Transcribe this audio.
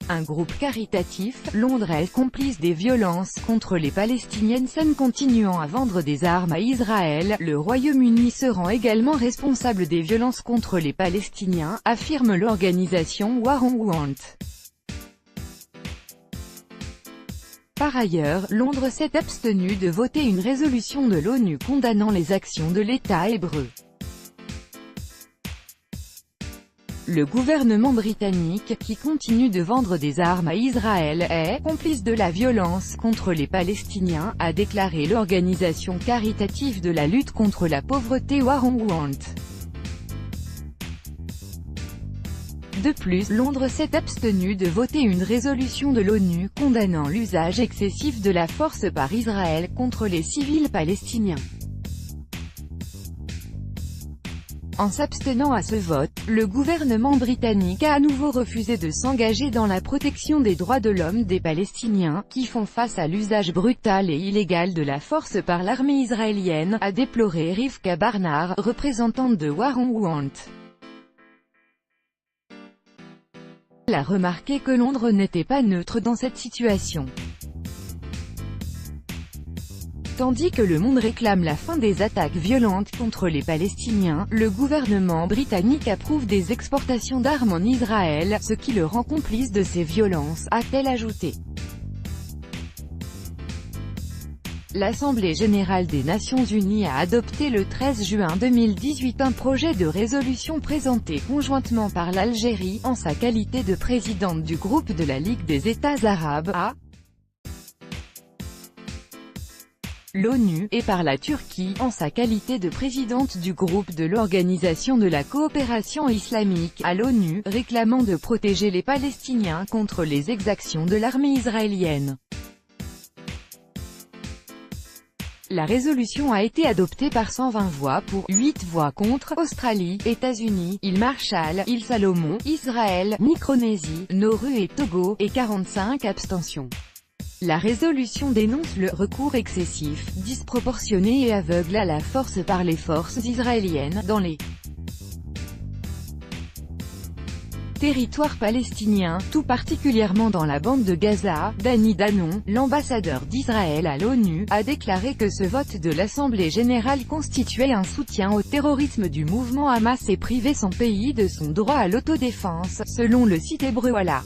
Un groupe caritatif, Londres est complice des violences contre les Palestiniennes continuant à vendre des armes à Israël. Le Royaume-Uni se rend également responsable des violences contre les Palestiniens, affirme l'organisation War on Want. Par ailleurs, Londres s'est abstenu de voter une résolution de l'ONU condamnant les actions de l'État hébreu. Le gouvernement britannique, qui continue de vendre des armes à Israël, est « complice de la violence contre les Palestiniens », a déclaré l'organisation caritative de la lutte contre la pauvreté War on Want. De plus, Londres s'est abstenu de voter une résolution de l'ONU condamnant l'usage excessif de la force par Israël contre les civils palestiniens. En s'abstenant à ce vote, le gouvernement britannique a à nouveau refusé de s'engager dans la protection des droits de l'homme des Palestiniens, qui font face à l'usage brutal et illégal de la force par l'armée israélienne, a déploré Rivka Barnard, représentante de War on Want. Elle a remarqué que Londres n'était pas neutre dans cette situation. Tandis que le monde réclame la fin des attaques violentes contre les Palestiniens, le gouvernement britannique approuve des exportations d'armes en Israël, ce qui le rend complice de ces violences, a-t-elle ajouté. L'Assemblée générale des Nations unies a adopté le 13 juin 2018 un projet de résolution présenté conjointement par l'Algérie, en sa qualité de présidente du groupe de la Ligue des États arabes, l'ONU, et par la Turquie, en sa qualité de présidente du groupe de l'Organisation de la coopération islamique, à l'ONU, réclamant de protéger les Palestiniens contre les exactions de l'armée israélienne. La résolution a été adoptée par 120 voix pour, 8 voix contre, Australie, États-Unis, îles Marshall, îles Salomon, Israël, Micronésie, Nauru et Togo, et 45 abstentions. La résolution dénonce le « recours excessif, disproportionné et aveugle à la force par les forces israéliennes, dans les territoires palestiniens, tout particulièrement dans la bande de Gaza ». Dani Danon, l'ambassadeur d'Israël à l'ONU, a déclaré que ce vote de l'Assemblée générale constituait un soutien au terrorisme du mouvement Hamas et privait son pays de son droit à l'autodéfense, selon le site hébreu Walla.